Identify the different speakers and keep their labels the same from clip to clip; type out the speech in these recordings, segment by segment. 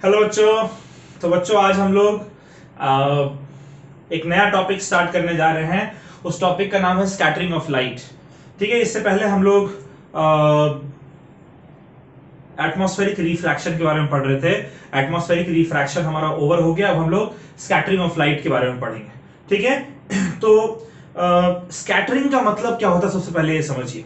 Speaker 1: Hello बच्चों। तो बच्चों आज हम लोग एक नया टॉपिक स्टार्ट करने जा रहे हैं। उस टॉपिक का नाम है स्कैटरिंग ऑफ लाइट। ठीक है, इससे पहले हम लोग एटमॉस्फेरिक रिफ्रैक्शन के बारे में पढ़ रहे थे। एटमॉस्फेरिक रिफ्रैक्शन हमारा ओवर हो गया, अब हम लोग स्कैटरिंग ऑफ लाइट के बारे में पढ़ेंगे। ठीक है तो स्कैटरिंग का मतलब क्या होता है, सबसे पहले ये समझिए।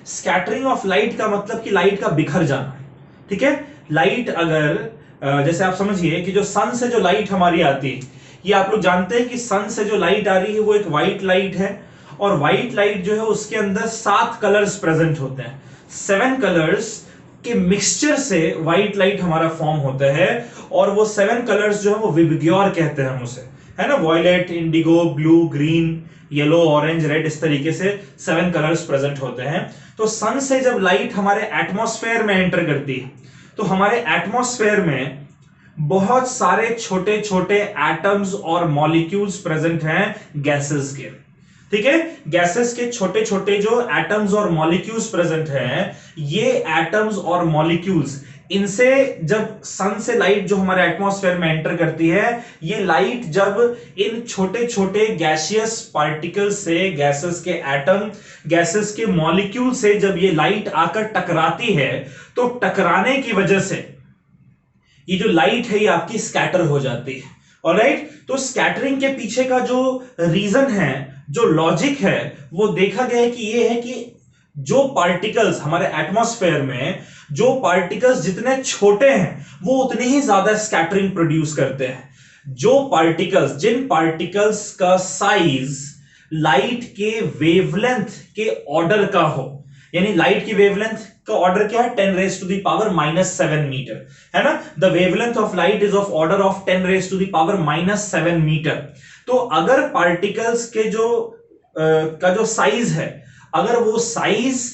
Speaker 1: स्कैटरिंग ऑफ लाइट का मतलब कि लाइट का बिखर जाना। ठीक है, लाइट अगर जैसे आप समझिए कि जो सन से जो लाइट हमारी आती है, ये आप लोग जानते हैं कि सन से जो लाइट आ रही है वो एक व्हाइट लाइट है, और व्हाइट लाइट जो है उसके अंदर 7 कलर्स प्रेजेंट होते हैं। 7 कलर्स के मिक्सचर से व्हाइट लाइट हमारा फॉर्म होता है, और वो 7 कलर्स जो है वो विबग्योर कहते हैं हम उसे, है ना। Violet, indigo, blue, green, yellow, orange, red, इस तरीके से 7 कलर्स प्रेजेंट होते हैं। तो सन से जब लाइट हमारे एटमॉस्फेयर में एंटर करती है तो हमारे एटमॉस्फेयर में बहुत सारे छोटे छोटे एटम्स और मॉलिक्यूल्स प्रेजेंट हैं गैसेस के। ठीक है, गैसेस के छोटे छोटे जो एटम्स और मॉलिक्यूल्स प्रेजेंट हैं, ये एटम्स और मॉलिक्यूल्स, इनसे जब सन से लाइट जो हमारे एटमॉस्फेयर में एंटर करती है, ये लाइट जब इन छोटे छोटे गैसियस पार्टिकल से, गैसेस के एटम, गैसेस के मॉलिक्यूल से जब ये लाइट आकर टकराती है, तो टकराने की वजह से ये जो लाइट है ये आपकी स्कैटर हो जाती है। ऑलराइट, तो स्कैटरिंग के पीछे का जो रीजन है, जो लॉजिक है, वो देखा गया है कि ये है कि जो पार्टिकल्स हमारे एटमॉस्फेयर में, जो पार्टिकल्स जितने छोटे हैं वो उतनी ही ज्यादा स्कैटरिंग प्रोड्यूस करते हैं। जो पार्टिकल्स, जिन पार्टिकल्स का साइज लाइट के वेवलेंथ के ऑर्डर का हो, यानी लाइट की वेवलेंथ का ऑर्डर क्या है, 10 raise to the power -7 metre, है ना। The wavelength of light is of order of 10 raise to the power -7 metre. तो अगर पार्टिकल्स के जो का जो साइज है, अगर वो साइज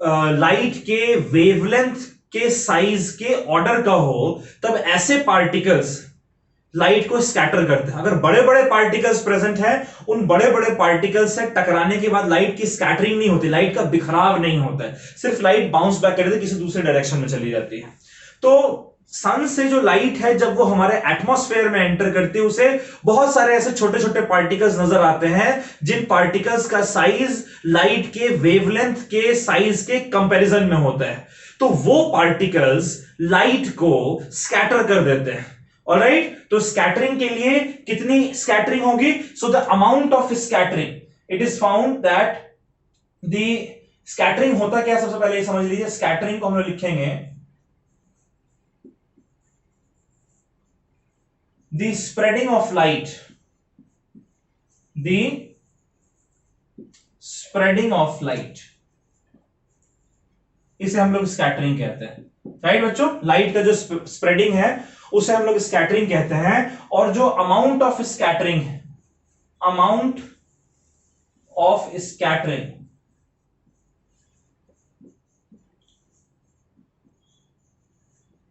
Speaker 1: लाइट के वेवलेंथ के साइज के ऑर्डर का हो, तब ऐसे पार्टिकल्स लाइट को स्कैटर करते हैं। अगर बड़े बड़े पार्टिकल्स प्रेजेंट हैं, उन बड़े बड़े पार्टिकल्स से टकराने के बाद लाइट की स्कैटरिंग नहीं होती, लाइट का बिखराव नहीं होता है, सिर्फ लाइट बाउंस बैक करती है, किसी दूसरे डायरेक्शन में चली जाती है। तो सन से जो लाइट है जब वो हमारे एटमॉस्फेयर में एंटर करती है, उसे बहुत सारे ऐसे छोटे छोटे पार्टिकल्स नजर आते हैं, जिन पार्टिकल्स का साइज लाइट के वेवलेंथ के साइज के कंपैरिजन में होता है। तो वो पार्टिकल्स लाइट को स्कैटर कर देते हैं। ऑलराइट, तो स्कैटरिंग के लिए कितनी स्कैटरिंग होगी? So the amount of scattering, it is found that the scattering होता क्या है, सबसे पहले ये समझ लीजिए। स्कैटरिंग को हम लोग लिखेंगे the spreading of light, the spreading of light, इसे हम लोग स्कैटरिंग कहते हैं। राइट बच्चों, लाइट का जो स्प्रेडिंग है उसे हम लोग स्कैटरिंग कहते हैं। और जो अमाउंट ऑफ स्कैटरिंग है, अमाउंट ऑफ स्कैटरिंग,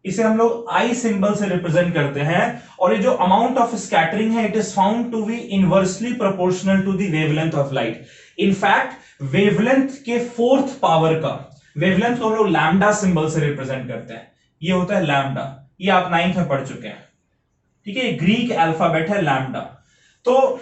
Speaker 1: इसे हम लोग आई सिंबल से रिप्रेजेंट करते हैं। और ये जो अमाउंट ऑफ स्कैटरिंग है, it is found to be inversely proportional to the wavelength of light. In fact wavelength के 4th पावर का, वेवलेंथ को हम लोग लैम्डा सिंबल से रिप्रेजेंट करते हैं। ये होता है लैम्डा, ये आप 9th में पढ़ चुके हैं। ठीक है, ग्रीक अल्फाबेट है लैम्डा। तो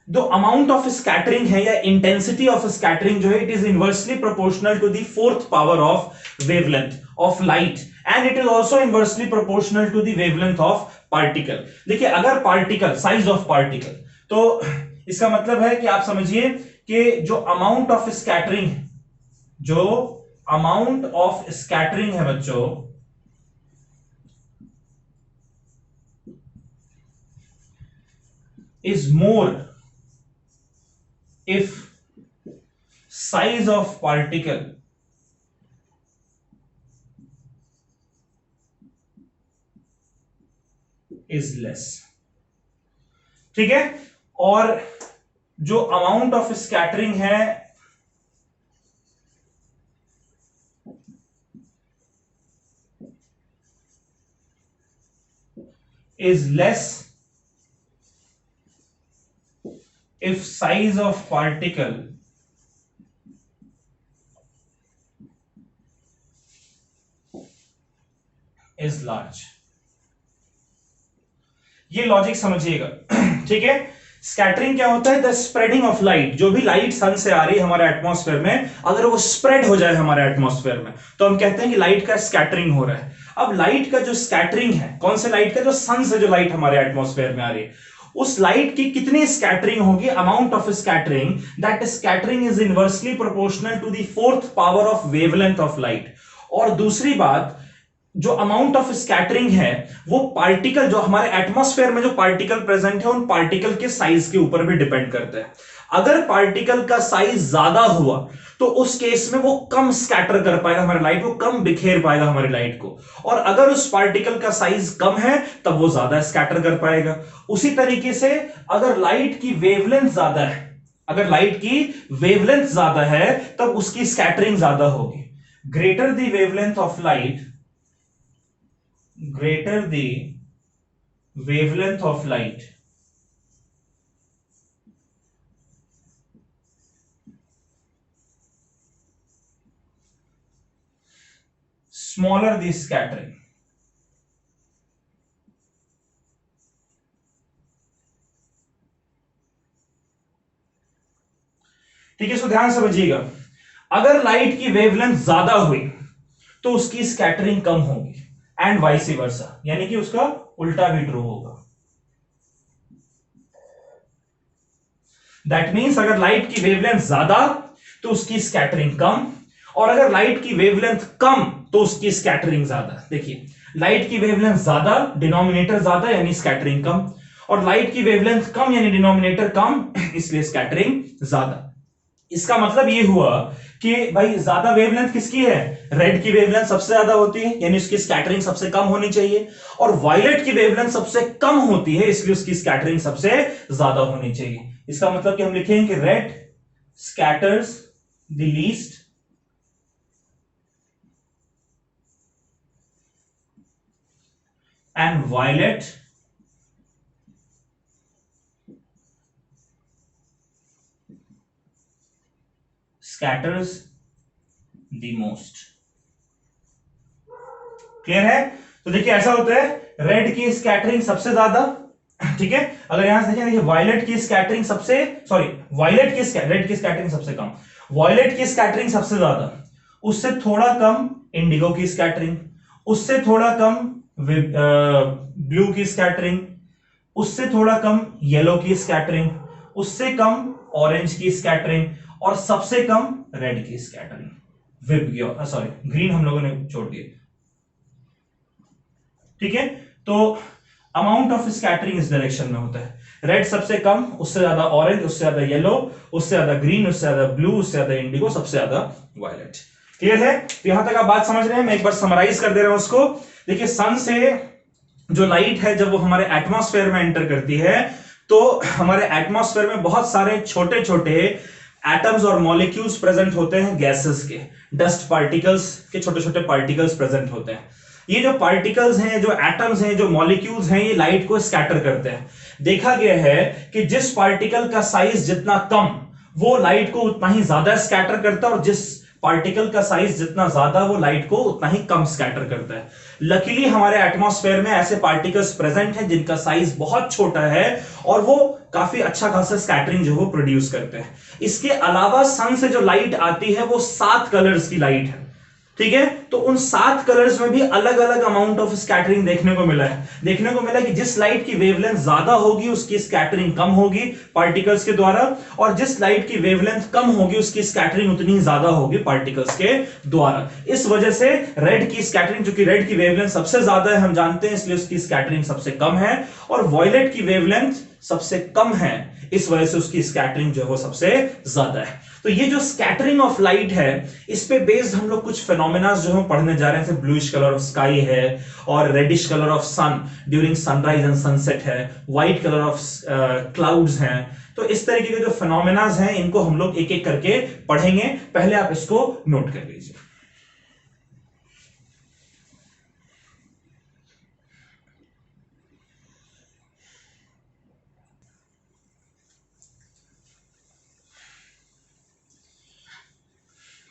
Speaker 1: जो अमाउंट ऑफ स्कैटरिंग है या इंटेंसिटी ऑफ स्कैटरिंग जो है, it is inversely proportional to the 4th power of wavelength of light, and it is also inversely proportional to the wavelength of particle. देखिए, अगर particle, size of particle, तो इसका मतलब है कि आप समझिए कि जो अमाउंट ऑफ स्कैटरिंग, जो अमाउंट ऑफ स्कैटरिंग है बच्चों, is more if size of particle is less। ठीक है, और जो अमाउंट ऑफ स्कैटरिंग है is less if size of particle is large। ये लॉजिक समझिएगा। ठीक है, स्कैटरिंग क्या होता है? The spreading of light. जो भी लाइट सन से आ रही है हमारे एटमॉस्फेयर में, अगर वो स्प्रेड हो जाए हमारे एटमॉस्फेयर में, तो हम कहते हैं कि लाइट का स्कैटरिंग हो रहा है। अब लाइट का जो स्कैटरिंग है, कौन से लाइट का? जो सन से जो लाइट हमारे एटमॉस्फेयर में आ रही है, उस लाइट की कितनी स्कैटरिंग होगी, amount of scattering, that scattering is inversely proportional to the fourth power of wavelength of light. और दूसरी बात, जो अमाउंट ऑफ स्कैटरिंग है वो पार्टिकल, जो हमारे एटमॉस्फेयर में जो पार्टिकल प्रेजेंट है, उन पार्टिकल के साइज के ऊपर भी डिपेंड करता है। अगर पार्टिकल का साइज ज्यादा हुआ तो उस केस में वो कम स्कैटर कर पाएगा हमारे लाइट को, कम बिखेर पाएगा हमारी लाइट को। और अगर उस पार्टिकल का साइज कम है तब वो ज्यादा स्कैटर कर पाएगा। उसी तरीके से अगर लाइट की वेवलेंथ ज्यादा है, अगर लाइट की वेवलेंथ ज्यादा है तब उसकी स्कैटरिंग ज्यादा होगी। Greater the wavelength of light, greater the wavelength of light, smaller the scattering। ठीक है, इसको ध्यान से समझिएगा। अगर लाइट की वेवलेंथ ज्यादा हुई तो उसकी स्कैटरिंग कम होगी, एंड वाइस वर्सा, यानी कि उसका उल्टा भी ट्रू होगा। दैट मीन्स अगर लाइट की वेवलेंथ ज्यादा तो उसकी स्कैटरिंग कम, और अगर लाइट की वेवलेंथ कम तो उसकी स्कैटरिंग ज्यादा। देखिए, लाइट की वेवलेंथ ज्यादा, डिनोमिनेटर ज्यादा, यानी स्कैटरिंग कम, और लाइट की वेवलेंथ कम यानी डिनोमिनेटर कम, इसलिए स्कैटरिंग ज्यादा। इसका मतलब ये हुआ कि भाई ज्यादा वेवलेंथ किसकी है? रेड की वेवलेंथ सबसे ज्यादा होती है, यानी उसकी स्कैटरिंग सबसे कम होनी चाहिए। और वायलेट की वेवलेंथ सबसे कम होती है, इसलिए उसकी स्कैटरिंग सबसे ज्यादा होनी चाहिए। इसका मतलब कि हम लिखेंगे कि red scatters the least and violet scatters the most. Clear है? तो देखिए ऐसा होता है, रेड की स्कैटरिंग सबसे ज्यादा, ठीक है। अगर यहां से देखें, देखिए वायलेट की स्कैटरिंग सबसे, सॉरी, वायलेट की रेड की स्कैटरिंग सबसे कम, वायलेट की स्कैटरिंग सबसे ज्यादा, उससे थोड़ा कम इंडिगो की स्कैटरिंग, उससे थोड़ा कम ब्लू की स्कैटरिंग, उससे थोड़ा कम येलो की स्कैटरिंग, उससे कम ऑरेंज की स्कैटरिंग, और सबसे कम रेड की स्कैटरिंग। विप, सॉरी, ग्रीन हम लोगों ने छोड़ दिए। ठीक है, तो अमाउंट ऑफ स्कैटरिंग इस डायरेक्शन में होता है। रेड सबसे कम, उससे ज्यादा ऑरेंज, उससे ज्यादा येलो, उससे ज्यादा ग्रीन, उससे ज्यादा ब्लू, उससे ज्यादा इंडिगो, सबसे ज्यादा वायलेट। क्लियर है? तो यहां तक आप बात समझ रहे हैं? मैं एक बार समराइज कर दे रहा हूं उसको। देखिए, सन से जो लाइट है जब वो हमारे एटमॉस्फेयर में एंटर करती है तो हमारे एटमॉस्फेयर में बहुत सारे छोटे छोटे एटम्स और मॉलिक्यूल्स प्रेजेंट होते हैं, गैसेस के, डस्ट पार्टिकल्स के छोटे छोटे पार्टिकल्स प्रेजेंट होते हैं। ये जो पार्टिकल्स हैं, जो एटम्स हैं, जो मॉलिक्यूल्स हैं, ये लाइट को स्कैटर करते हैं। देखा गया है कि जिस पार्टिकल का साइज जितना कम, वो लाइट को उतना ही ज्यादा स्कैटर करता है, और जिस पार्टिकल का साइज जितना ज्यादा, वो लाइट को उतना ही कम स्कैटर करता है। लकीली हमारे एटमॉस्फेयर में ऐसे पार्टिकल्स प्रेजेंट हैं जिनका साइज बहुत छोटा है, और वो काफी अच्छा खासा स्कैटरिंग जो वो प्रोड्यूस करते हैं। इसके अलावा सन से जो लाइट आती है वो 7 कलर्स की लाइट है। ठीक है, तो उन 7 कलर्स में भी अलग अलग अमाउंट ऑफ स्कैटरिंग देखने को मिला है। देखने को मिला कि जिस लाइट की वेवलेंथ ज्यादा होगी उसकी स्कैटरिंग कम होगी पार्टिकल्स के द्वारा, और जिस लाइट की वेवलेंथ कम होगी उसकी स्कैटरिंग उतनी ज्यादा होगी पार्टिकल्स के द्वारा। इस वजह से रेड की स्कैटरिंग, चूंकि रेड की वेवलेंथ सबसे ज्यादा है हम जानते हैं, इसलिए उसकी स्कैटरिंग सबसे कम है, और वॉयलेट की वेवलेंथ सबसे कम है, इस वजह से उसकी स्कैटरिंग जो है वो सबसे ज्यादा है। तो ये जो स्कैटरिंग ऑफ लाइट है, इस पे बेस्ड हम लोग कुछ फिनोमेना जो हम पढ़ने जा रहे हैं, जैसे ब्लूइश कलर ऑफ स्काई है, और reddish colour of sun during sunrise and sunset है, व्हाइट कलर ऑफ क्लाउड्स हैं। तो इस तरीके के जो फिनोमेना हैं इनको हम लोग एक एक करके पढ़ेंगे। पहले आप इसको नोट कर लीजिए।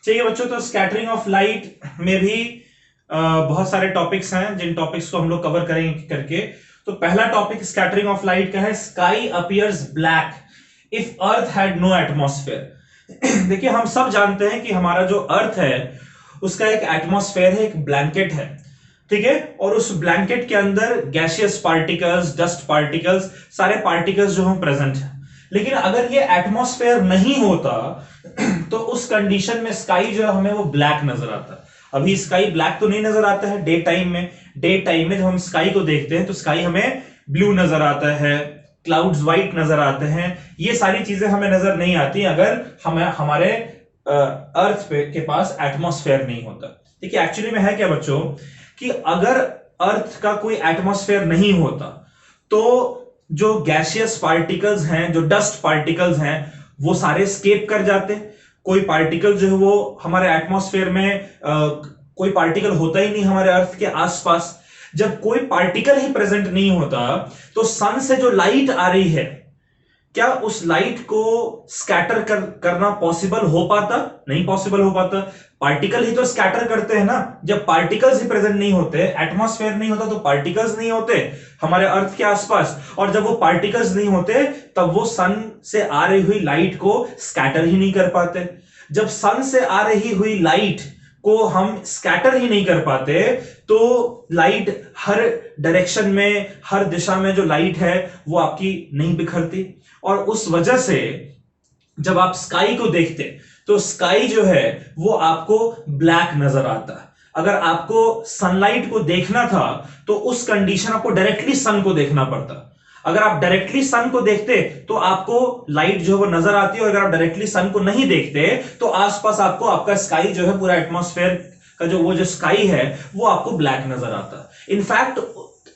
Speaker 1: ठीक है बच्चों, तो स्कैटरिंग ऑफ लाइट में भी बहुत सारे टॉपिक्स हैं जिन टॉपिक्स को हम लोग कवर करेंगे करके। तो पहला टॉपिक स्कैटरिंग ऑफ लाइट का है। Sky appears black if earth had no atmosphere. देखिए हम सब जानते हैं कि हमारा जो अर्थ है उसका एक एटमॉस्फेयर है, एक ब्लैंकेट है, ठीक है। और उस ब्लैंकेट के अंदर गैसियस पार्टिकल्स, डस्ट पार्टिकल्स, सारे पार्टिकल्स जो हम प्रेजेंट हैं। लेकिन अगर ये एटमॉस्फेयर नहीं होता तो उस कंडीशन में स्काई जो हमें वो ब्लैक नजर आता। अभी स्काई ब्लैक तो नहीं नजर आता है डे टाइम में। डे टाइम में जब हम स्काई को देखते हैं तो स्काई हमें ब्लू नजर आता है, क्लाउड्स व्हाइट नजर आते हैं। ये सारी चीजें हमें नजर नहीं आती अगर हमें हमारे अर्थ पे के पास एटमॉस्फेयर नहीं होता। देखिए एक्चुअली में है क्या बच्चों कि अगर अर्थ का कोई एटमॉस्फेयर नहीं होता तो जो गैसियस पार्टिकल्स हैं, जो डस्ट पार्टिकल्स हैं, वो सारे स्केप कर जाते। कोई पार्टिकल जो है वो हमारे एटमॉस्फेयर में कोई पार्टिकल होता ही नहीं हमारे अर्थ के आसपास। जब कोई पार्टिकल ही प्रेजेंट नहीं होता तो सन से जो लाइट आ रही है, क्या उस लाइट को स्कैटर करना पॉसिबल हो पाता? नहीं पॉसिबल हो पाता। पार्टिकल ही तो स्कैटर करते हैं ना। जब पार्टिकल्स ही प्रेजेंट नहीं होते, एटमॉस्फेयर नहीं होता, तो पार्टिकल्स नहीं होते हमारे अर्थ के आसपास। और जब वो पार्टिकल्स नहीं होते तब वो सन से आ रही हुई लाइट को स्कैटर ही नहीं कर पाते। जब सन से आ रही हुई लाइट को हम स्कैटर ही नहीं कर पाते तो लाइट हर डायरेक्शन में, हर दिशा में जो लाइट है वो आपकी नहीं बिखरती। और उस वजह से जब आप स्काई को देखते तो स्काई जो है वो आपको ब्लैक नजर आता। अगर आपको सनलाइट को देखना था तो उस कंडीशन आपको डायरेक्टली सन को देखना पड़ता। अगर आप डायरेक्टली सन को देखते तो आपको लाइट जो है वो नजर आती है। और अगर आप डायरेक्टली सन को नहीं देखते तो आसपास आपको आपका स्काई जो है, पूरा एटमॉस्फेयर का जो स्काई है वो आपको ब्लैक नजर आता। इनफैक्ट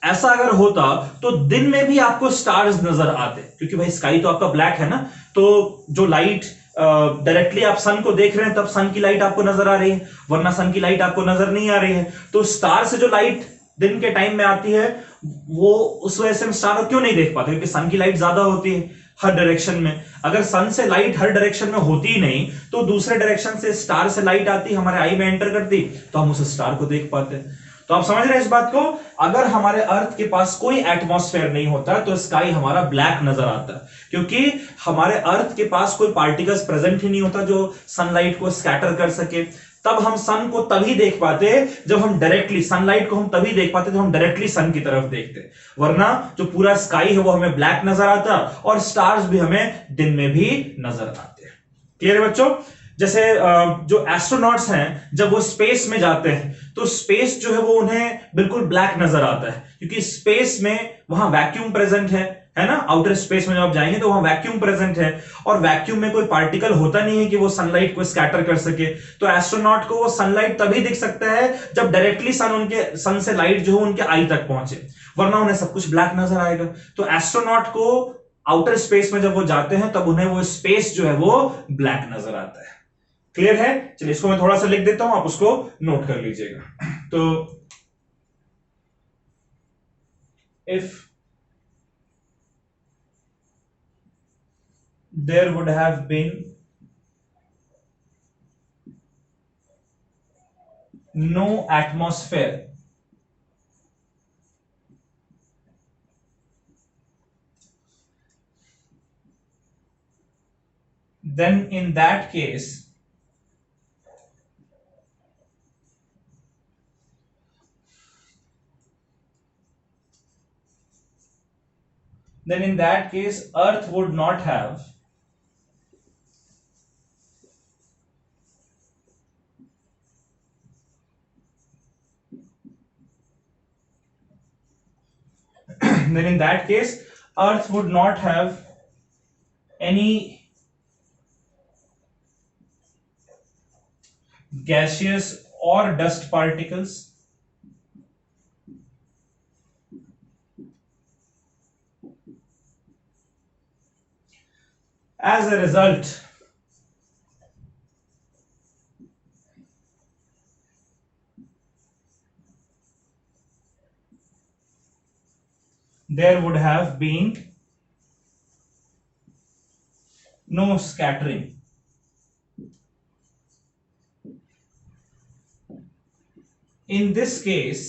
Speaker 1: ऐसा अगर होता तो दिन में भी आपको स्टार्स नजर आते, क्योंकि भाई स्काई तो आपका ब्लैक है ना। तो जो लाइट डायरेक्टली आप सन को देख रहे हैं तब सन की लाइट आपको नजर आ रही है, वरना सन की लाइट आपको नजर नहीं आ रही है। तो स्टार से जो लाइट दिन के टाइम में आती है वो उस वजह से हम स्टार को क्यों नहीं देख पाते, क्योंकि सन की लाइट ज्यादा होती है हर डायरेक्शन में। अगर सन से लाइट हर डायरेक्शन में होती ही नहीं तो दूसरे डायरेक्शन से स्टार से लाइट आती, हमारे आई में एंटर करती, तो हम उस स्टार को देख पाते। तो आप समझ रहे हैं इस बात को? अगर हमारे अर्थ के पास कोई एटमॉस्फेयर नहीं होता तो स्काई हमारा ब्लैक नजर आता, क्योंकि हमारे अर्थ के पास कोई पार्टिकल्स प्रेजेंट ही नहीं होता जो सनलाइट को स्कैटर कर सके। तब हम सन को तभी देख पाते जब हम डायरेक्टली, सनलाइट को हम तभी देख पाते जब हम डायरेक्टली सन की तरफ देखते, वरना जो पूरा स्काई है वो हमें ब्लैक नजर आता और स्टार्स भी हमें दिन में भी नजर आते। क्लियर है बच्चों? जैसे जो एस्ट्रोनॉट्स हैं जब वो स्पेस में जाते हैं तो स्पेस जो है वो उन्हें बिल्कुल ब्लैक नजर आता है, क्योंकि स्पेस में वहां वैक्यूम प्रेजेंट है ना। आउटर स्पेस में जब आप जाएंगे तो वहां वैक्यूम प्रेजेंट है और वैक्यूम में कोई पार्टिकल होता नहीं है कि वो सनलाइट को स्कैटर कर सके। तो एस्ट्रोनॉट को वो सनलाइट तभी दिख सकता है जब डायरेक्टली सन से लाइट जो है उनके आई तक पहुंचे, वरना उन्हें सब कुछ ब्लैक नजर आएगा। तो एस्ट्रोनॉट को आउटर स्पेस में जब वो जाते हैं तब उन्हें वो स्पेस जो है वो ब्लैक नजर आता है। क्लियर है? चलिए इसको मैं थोड़ा सा लिख देता हूं, आप उसको नोट कर लीजिएगा। तो if there would have been no atmosphere, then in that case earth would not have then in that case earth would not have any gaseous or dust particles as a result. There would have been no scattering. in this case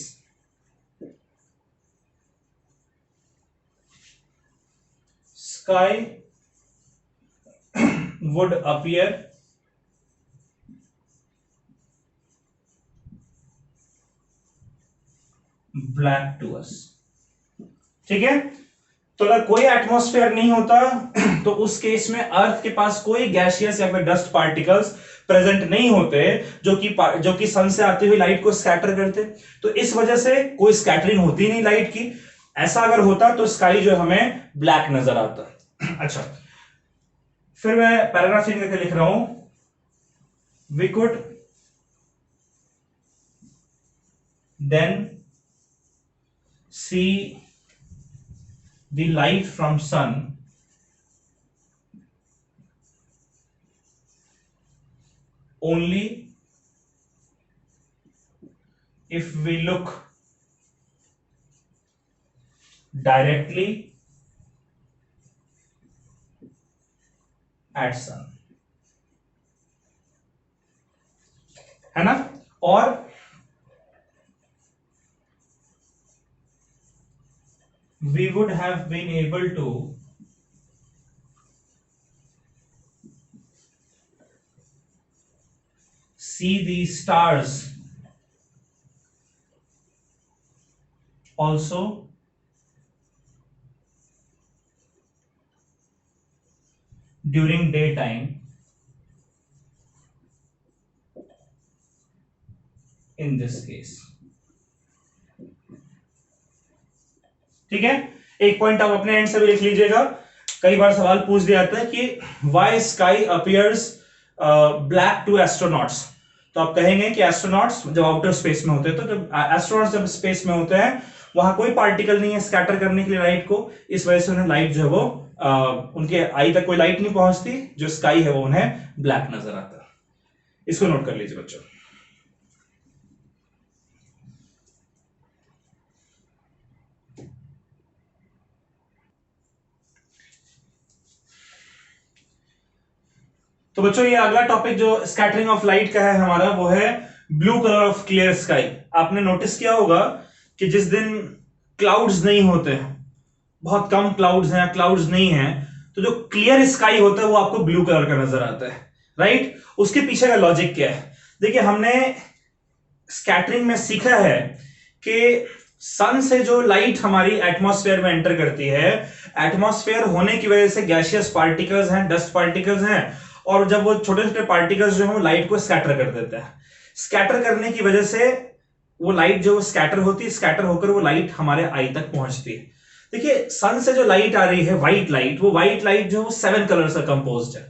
Speaker 1: sky would appear black to us. ठीक है, तो अगर कोई atmosphere नहीं होता तो उस case में अर्थ के पास कोई गैसियस या फिर डस्ट पार्टिकल्स प्रेजेंट नहीं होते जो कि सन से आती हुई लाइट को स्कैटर करते, तो इस वजह से कोई स्कैटरिंग होती नहीं लाइट की. ऐसा अगर होता तो स्काई जो हमें ब्लैक नजर आता. अच्छा, फिर मैं पैराग्राफ चेंज करके लिख रहा हूं. We could then see the light from sun only if we look directly at sun, है ना. और we would have been able to see the stars also during daytime in this case. ठीक है, एक पॉइंट आप अपने and से भी लिख लीजिएगा. कई बार सवाल पूछ दिया जाता है कि why sky appears black to astronauts, तो आप कहेंगे कि एस्ट्रोनॉट्स जब आउटर स्पेस में होते हैं, तो जब एस्ट्रोनॉट्स जब स्पेस में होते हैं वहां कोई पार्टिकल नहीं है स्कैटर करने के लिए लाइट को, इस वजह से उन्हें लाइट जो है वो उनके आई तक कोई लाइट नहीं पहुंचती, जो स्काई है वो उन्हें ब्लैक नजर आता है. इसको नोट कर लीजिए बच्चों. तो बच्चों ये अगला टॉपिक जो स्कैटरिंग ऑफ लाइट का है हमारा, वो है blue colour of clear sky. आपने नोटिस किया होगा कि जिस दिन क्लाउड्स नहीं होते, बहुत कम क्लाउड्स हैं, क्लाउड्स नहीं हैं, तो जो क्लियर स्काई होता है वो आपको ब्लू कलर का नजर आता है, राइट. उसके पीछे का लॉजिक क्या है? देखिए, हमने स्कैटरिंग में सीखा है कि सन से जो लाइट हमारी एटमॉस्फेयर में एंटर करती है, एटमॉस्फेयर होने की वजह से गैसियस पार्टिकल्स हैं, डस्ट पार्टिकल्स हैं, और जब वो छोटे छोटे पार्टिकल्स जो है वो लाइट को स्कैटर कर देते हैं. स्कैटर करने की वजह से वो लाइट जो स्कैटर होती है, स्कैटर होकर वो लाइट हमारे आई तक पहुंचती है. देखिए, सन से जो लाइट आ रही है व्हाइट लाइट, वो व्हाइट लाइट जो है वो 7 कलर से कंपोज्ड है,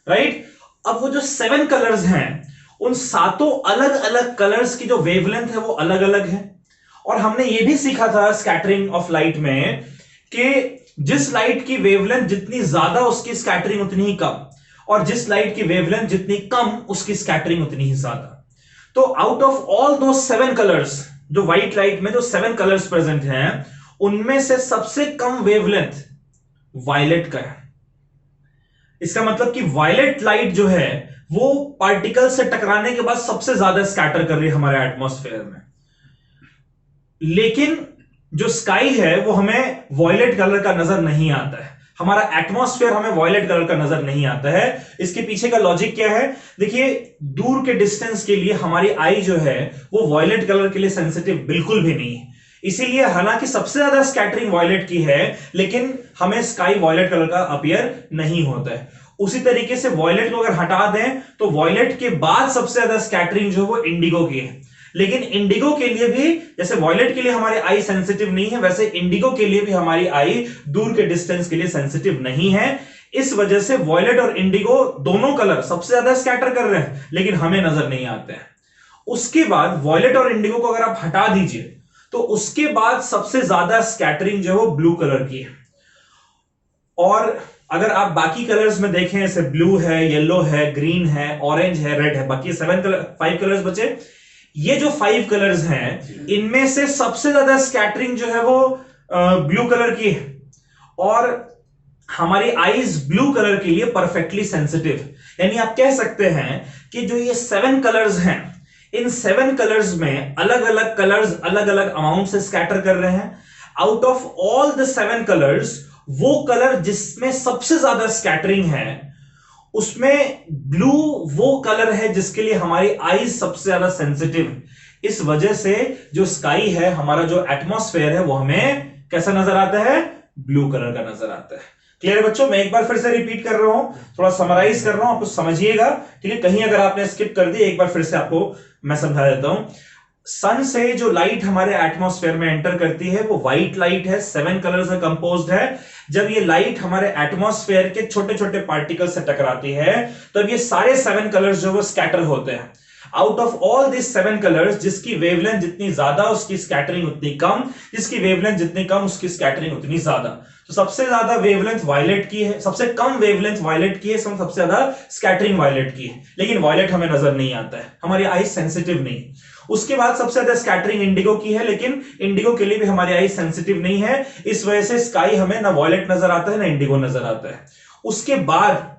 Speaker 1: राइट. अब वो जो 7 कलर्स हैं, उन सातों अलग अलग कलर्स की जो वेवलेंथ है वो अलग अलग है. और हमने ये भी सीखा था स्कैटरिंग ऑफ लाइट में कि जिस लाइट की वेवलेंथ जितनी ज्यादा उसकी स्कैटरिंग उतनी ही कम, और जिस लाइट की वेवलेंथ जितनी कम उसकी स्कैटरिंग उतनी ही ज्यादा. तो आउट ऑफ ऑल दो 7 कलर्स, जो व्हाइट लाइट में जो 7 कलर्स प्रेजेंट हैं, उनमें से सबसे कम वेवलेंथ वायलेट का है. इसका मतलब कि वायलेट लाइट जो है वो पार्टिकल से टकराने के बाद सबसे ज्यादा स्कैटर कर रही है हमारे एटमॉस्फेयर में. लेकिन जो स्काई है वो हमें वॉयलेट कलर का नजर नहीं आता है, हमारा एटमॉस्फेयर हमें वॉयलेट कलर का नजर नहीं आता है. इसके पीछे का लॉजिक क्या है? देखिए, दूर के डिस्टेंस के लिए हमारी आई जो है वो वॉयलेट कलर के लिए सेंसिटिव बिल्कुल भी नहीं है. इसीलिए हालांकि सबसे ज्यादा स्कैटरिंग वॉयलेट की है, लेकिन हमें स्काई वॉयलेट कलर का अपीयर नहीं होता है. उसी तरीके से वॉयलेट को अगर हटा दें तो वॉयलेट के बाद सबसे ज्यादा स्कैटरिंग जो है वो इंडिगो की है. लेकिन इंडिगो के लिए भी, जैसे वॉयलेट के लिए हमारी आई सेंसिटिव नहीं है, वैसे इंडिगो के लिए भी हमारी आई दूर के डिस्टेंस के लिए सेंसिटिव नहीं है. इस वजह से वॉयलेट और इंडिगो दोनों कलर सबसे ज्यादा स्कैटर कर रहे हैं, लेकिन हमें नजर नहीं आते हैं. उसके बाद वॉयलेट और इंडिगो को अगर आप हटा दीजिए तो उसके बाद सबसे ज्यादा स्कैटरिंग जो है वो ब्लू कलर की है. और अगर आप बाकी कलर्स में देखें, जैसे ब्लू है, येलो है, ग्रीन है, ऑरेंज है, रेड है, बाकी 5 कलर्स बचे. ये जो 5 कलर्स हैं, इनमें से सबसे ज्यादा स्कैटरिंग जो है वो ब्लू कलर की है. और हमारी आईज ब्लू कलर के लिए परफेक्टली सेंसिटिव. यानी आप कह सकते हैं कि जो ये 7 कलर्स हैं, इन 7 कलर्स में अलग अलग कलर्स अलग अलग अमाउंट से स्कैटर कर रहे हैं। Out of all the 7 colours वो कलर जिसमें सबसे ज्यादा स्कैटरिंग है, उसमें ब्लू वो कलर है जिसके लिए हमारी आईज सबसे ज्यादा सेंसिटिव है। इस वजह से जो स्काई है, हमारा जो एटमॉस्फेयर है, वो हमें कैसा नजर आता है? ब्लू कलर का नजर आता है। क्लियर है बच्चों? मैं एक बार फिर से रिपीट कर रहा हूं, थोड़ा समराइज कर रहा हूं, आपको समझिएगा, ठीक है? कहीं अगर आपने स्किप कर दी, एक बार फिर से आपको मैं समझा देता हूं। सन से जो लाइट हमारे एटमॉस्फेयर में एंटर करती है वो व्हाइट लाइट है, 7 कलर से कंपोज्ड है। जब ये लाइट हमारे एटमॉस्फेयर के छोटे छोटे पार्टिकल से टकराती है, तब ये सारे 7 कलर्स जो वो स्कैटर होते हैं। Out of all this 7 colours, जिसकी वेवलेंथ जितनी ज्यादा उसकी स्कैटरिंग उतनी कम, जिसकी वेवलेंथ जितनी कम उसकी स्कैटरिंग उतनी ज्यादा। तो सबसे ज्यादा वेवलेंथ वायलेट की है, सबसे कम वेवलेंथ वायलेट की है, सबसे ज्यादा स्कैटरिंग वायलेट की है। लेकिन वायलेट हमें नजर नहीं आता है, हमारी आई सेंसिटिव नहीं। उसके बाद सबसे ज्यादा स्कैटरिंग इंडिगो की है, लेकिन इंडिगो के लिए भी हमारी आई सेंसिटिव नहीं है। इस वजह से स्काई हमें ना वायलेट नजर आता है ना इंडिगो नजर आता है। उसके बाद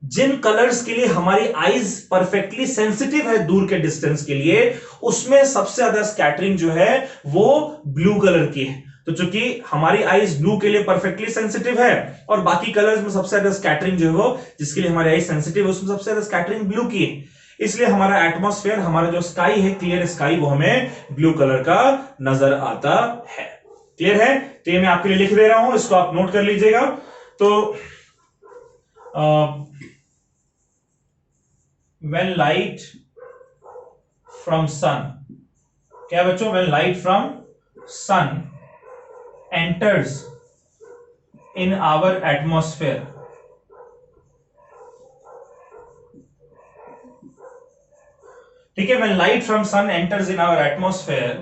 Speaker 1: जिन कलर्स के लिए हमारी आईज परफेक्टली सेंसिटिव है दूर के डिस्टेंस के लिए, उसमें सबसे ज्यादा स्कैटरिंग जो है वो ब्लू कलर की है। तो चूंकि हमारी आईज ब्लू के लिए परफेक्टली सेंसिटिव है और बाकी कलर्स में सबसे ज्यादा स्कैटरिंग जो है वो, जिसके लिए हमारी आईज सेंसिटिव है, उसमें सबसे ज्यादा स्कैटरिंग ब्लू की है। इसलिए हमारा एटमॉस्फेयर, हमारा जो स्काई है, क्लियर स्काई, वो हमें ब्लू कलर का नजर आता है। क्लियर है? तो ये मैं आपके लिए लिख दे रहा हूं, इसको आप नोट कर लीजिएगा। तो when light from sun, क्या बच्चों? when light from sun enters in our atmosphere, ठीक है? when light from sun enters in our atmosphere,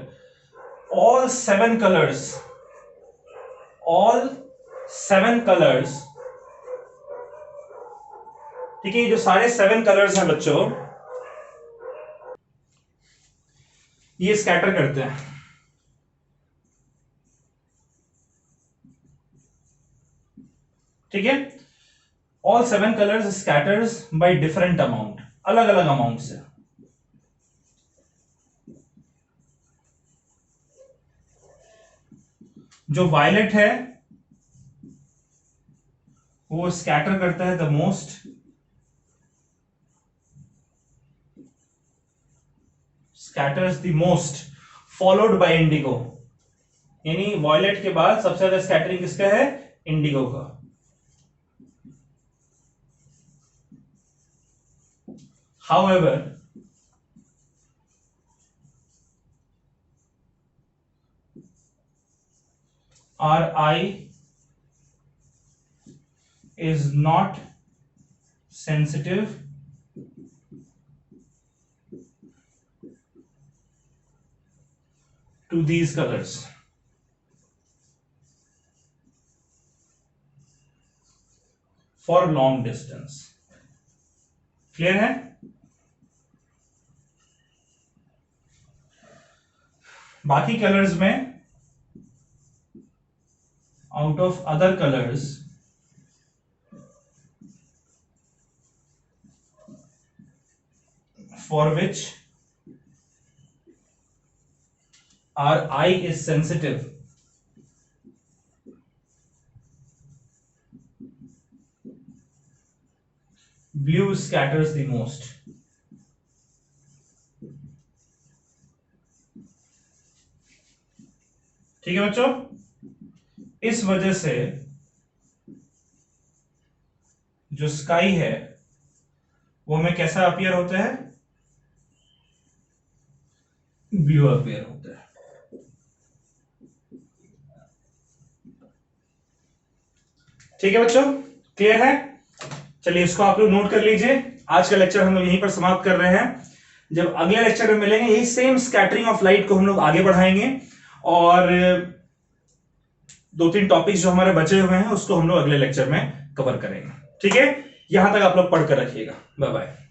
Speaker 1: all 7 colors ठीक है, ये जो सारे 7 कलर्स हैं बच्चों, ये स्कैटर करते हैं। ठीक है? All 7 colours scatters by different amount, अलग अलग अमाउंट से। जो वायलेट है वो स्कैटर करता है the most, scatters the most, followed by indigo। यानी वॉयलेट के बाद सबसे ज्यादा स्कैटरिंग किसका है? इंडिगो का। However, our eye is not sensitive to these colors for long distance। Clear है? बाकी कलर्स में, out of other colours, for which our eye is sensitive, blue scatters the most। ठीक है बच्चों? इस वजह से जो स्काई है वो हमें कैसा अपीयर होता है? ब्लू अपीयर होता है। ठीक है बच्चों? क्लियर है? चलिए इसको आप लोग नोट कर लीजिए। आज का लेक्चर हम लोग यहीं पर समाप्त कर रहे हैं। जब अगले लेक्चर में मिलेंगे, यही सेम स्कैटरिंग ऑफ लाइट को हम लोग आगे बढ़ाएंगे और 2-3 टॉपिक्स जो हमारे बचे हुए हैं उसको हम लोग अगले लेक्चर में कवर करेंगे। ठीक है? यहां तक आप लोग पढ़ कर रखिएगा। Bye bye.